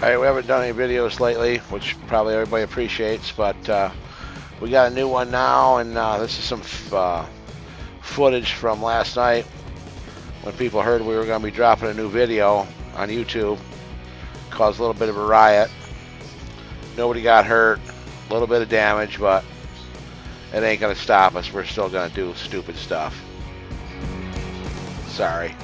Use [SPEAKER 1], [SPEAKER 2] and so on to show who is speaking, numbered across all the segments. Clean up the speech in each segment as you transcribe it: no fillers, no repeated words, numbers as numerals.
[SPEAKER 1] Alright, we haven't done any videos lately, which probably everybody appreciates, but we got a new one now, and this is some footage from last night when people heard we were going to be dropping a new video on YouTube. Caused a little bit of a riot. Nobody got hurt, a little bit of damage, but it ain't going to stop us. We're still going to do stupid stuff. Sorry.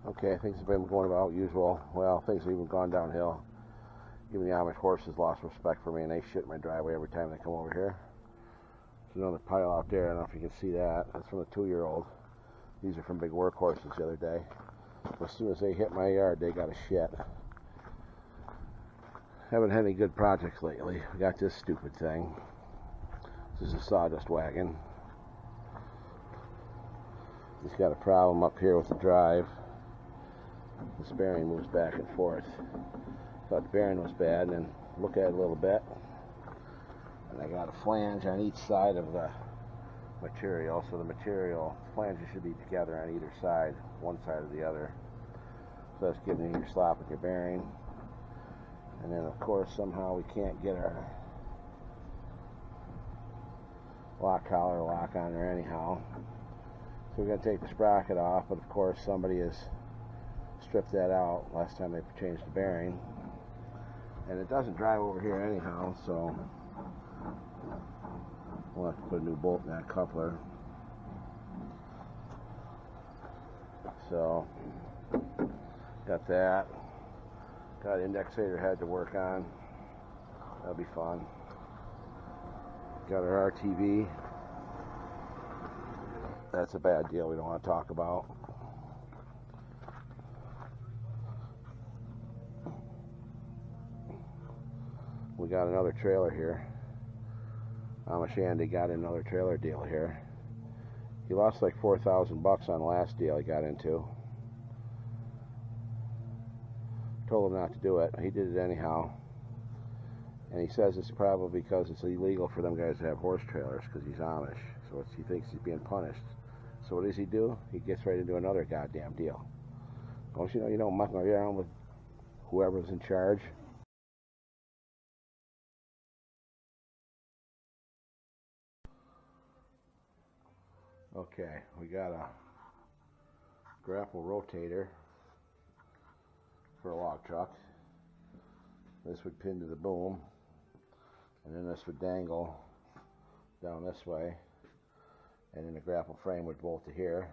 [SPEAKER 1] Okay, things have been going about usual. Well, things have even gone downhill. Even the Amish horses lost respect for me, and they shit in my driveway every time they come over here. There's another pile out there. I don't know if you can see that. That's from a 2-year-old. These are from big work horses the other day. As soon as they hit my yard, they got a shit. Haven't had any good projects lately. We got this stupid thing. This is a sawdust wagon. It's got a problem up here with the drive. This bearing moves back and forth. Thought the bearing was bad, and then look at it a little bit. And I got a flange on each side of the material, so the flanges should be together on either side, one side or the other. So that's giving you your slop with your bearing. And then of course somehow we can't get our lock collar lock on there anyhow. So we're going to take the sprocket off, but of course somebody has stripped that out last time they changed the bearing. And it doesn't drive over here anyhow, so we'll have to put a new bolt in that coupler. So, got that. Got Indexator head to work on. That'll be fun. Got our RTV. That's a bad deal we don't want to talk about. We got another trailer here. Amish Andy got another trailer deal here. He lost like $4,000 on the last deal he got into. Told him not to do it. He did it anyhow. And he says it's probably because it's illegal for them guys to have horse trailers because he's Amish. So he thinks he's being punished. So what does he do? He gets ready to do another goddamn deal. Don't you know you don't muck around with whoever's in charge? Okay, we got a grapple rotator for a log truck. This would pin to the boom, and then this would dangle down this way, and then the grapple frame would bolt to here,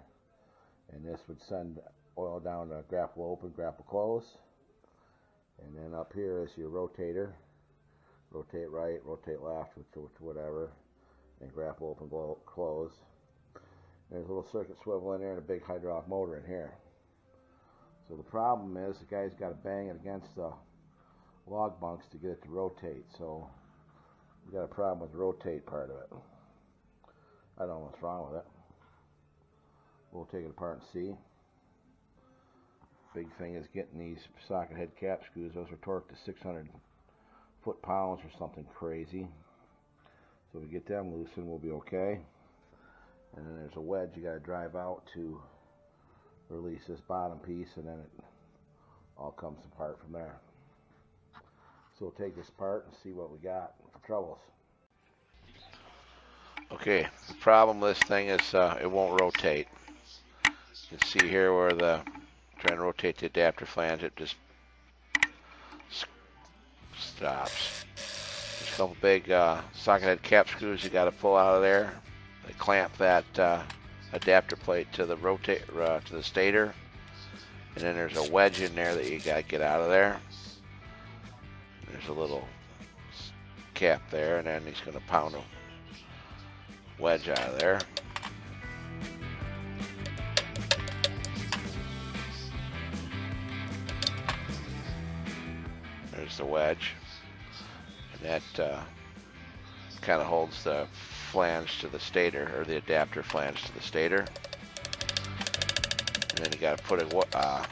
[SPEAKER 1] and this would send oil down to grapple open, grapple close, and then up here is your rotator. Rotate right, rotate left, whatever, and grapple open, close. There's a little circuit swivel in there and a big hydraulic motor in here. So the problem is the guy's got to bang it against the log bunks to get it to rotate. So we got a problem with the rotate part of it. I don't know what's wrong with it. We'll take it apart and see. Big thing is getting these socket head cap screws. Those are torqued to 600 foot-pounds or something crazy. So if we get them loosened, we'll be okay. And then there's a wedge you got to drive out to release this bottom piece, and then it all comes apart from there. So we'll take this apart and see what we got for troubles. Okay, the problem with this thing is it won't rotate. You can see here where trying to rotate the adapter flange, it just stops. There's a couple big socket head cap screws you got to pull out of there. They clamp that adapter plate to the to the stator, and then there's a wedge in there that you got to get out of there. There's a little cap there, and then he's going to pound a wedge out of there. There's the wedge, and that kind of holds the flange to the stator, or the adapter flange to the stator. And then you got to put a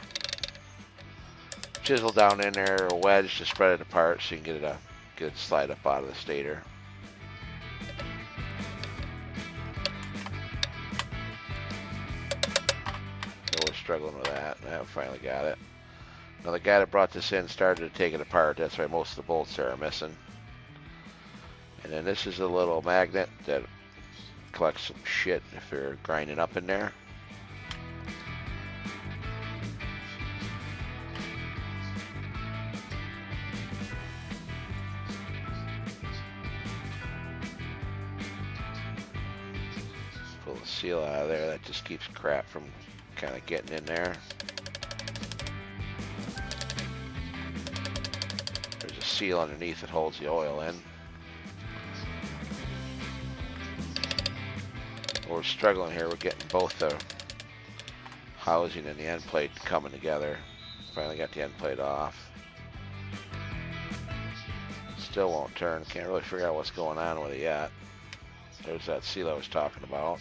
[SPEAKER 1] chisel down in there, or a wedge to spread it apart so you can get it slide up out of the stator. struggling with that. I finally got it. Now the guy that brought this in started to take it apart. That's why most of the bolts there are missing. And then this is a little magnet that collects some shit if you're grinding up in there. Pull the seal out of there. That just keeps crap from kind of getting in there. There's a seal underneath that holds the oil in. We're struggling here. We're getting both the housing and the end plate coming together. Finally got the end plate off. Still won't turn. Can't really figure out what's going on with it yet. There's that seal I was talking about.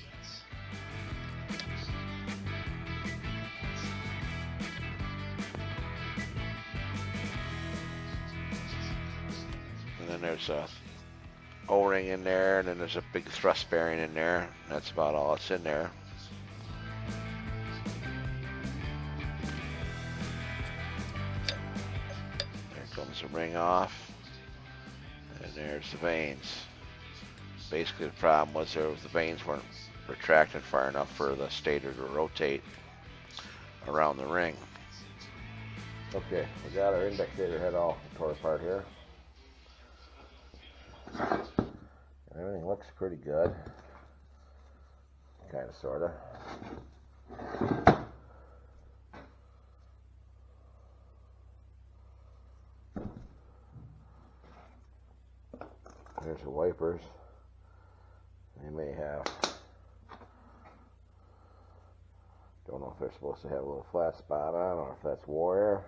[SPEAKER 1] And then there's a O-ring in there, and then there's a big thrust bearing in there. That's about all that's in there. There comes the ring off, and there's the vanes. Basically the problem was the vanes weren't retracting far enough for the stator to rotate around the ring. Okay, we got our indexator head all tore apart here. Everything looks pretty good. Kind of, sort of. There's the wipers. They may have, don't know if they're supposed to have a little flat spot on or if that's war air,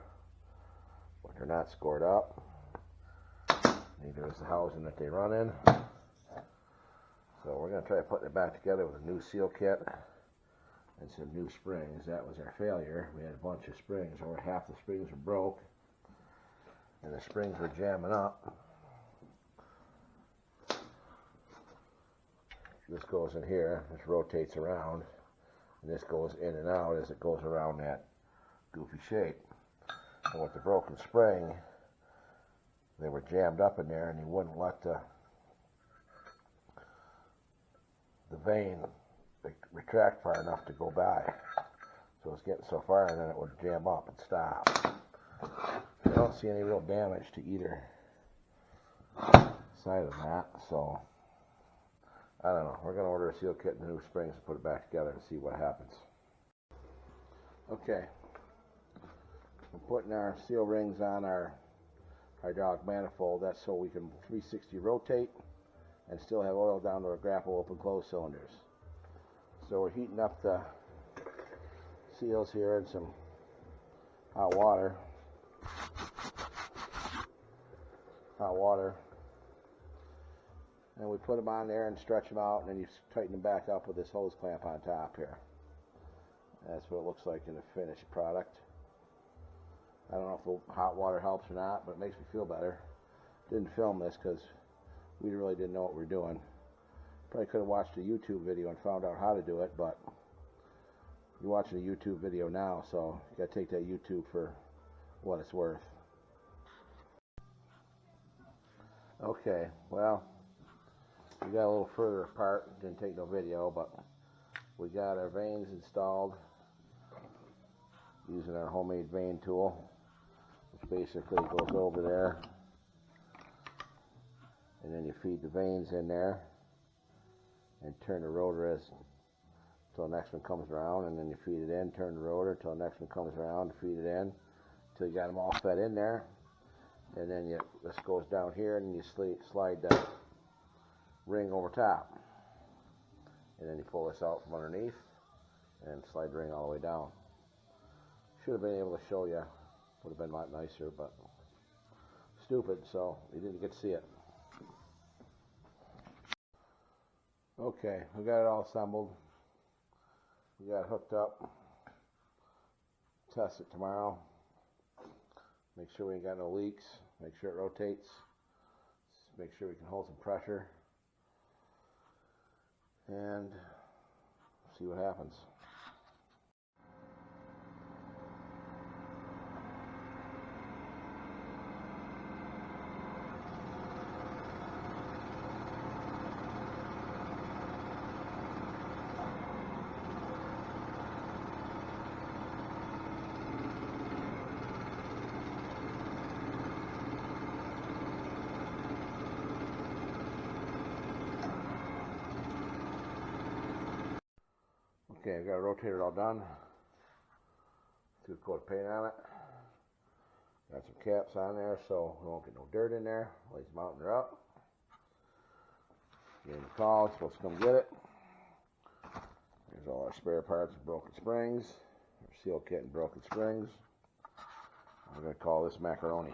[SPEAKER 1] but they're not scored up. Neither is the housing that they run in. So we're going to try putting it back together with a new seal kit and some new springs. That was our failure. We had a bunch of springs. Over half the springs were broke, and the springs were jamming up. This goes in here. This rotates around, and this goes in and out as it goes around that goofy shape. And with the broken spring, they were jammed up in there, and you wouldn't let the vane retract far enough to go by. So it's getting so far, and then it would jam up and stop. I don't see any real damage to either side of that, so I don't know. We're going to order a seal kit and new springs and put it back together and see what happens. Okay, we're putting our seal rings on our hydraulic manifold. That's so we can 360 rotate and still have oil down to our grapple open close cylinders. So we're heating up the seals here in some hot water. And we put them on there and stretch them out, and then you tighten them back up with this hose clamp on top here. That's what it looks like in the finished product. I don't know if the hot water helps or not, but it makes me feel better. Didn't film this because we really didn't know what we were doing. Probably could have watched a YouTube video and found out how to do it, but you're watching a YouTube video now, so you got to take that YouTube for what it's worth. Okay, well, we got a little further apart. Didn't take no video, but we got our vanes installed using our homemade vane tool, which basically goes over there, and then you feed the vanes in there and turn the rotor until the next one comes around, and then you feed it in, turn the rotor until the next one comes around, feed it in until you got them all fed in there, and then this goes down here, and you slide the ring over top, and then you pull this out from underneath and slide the ring all the way down. Should have been able to show you, would have been a lot nicer, but stupid, so you didn't get to see it. Okay, we got it all assembled. We got it hooked up. Test it tomorrow. Make sure we ain't got no leaks. Make sure it rotates. Make sure we can hold some pressure. And see what happens. Okay, I've got a rotator all done. Good coat of paint on it. Got some caps on there so we won't get no dirt in there. While he's mounting her up. Getting the call, it's supposed to come get it. There's all our spare parts and broken springs. Our seal kit and broken springs. We're going to call this macaroni.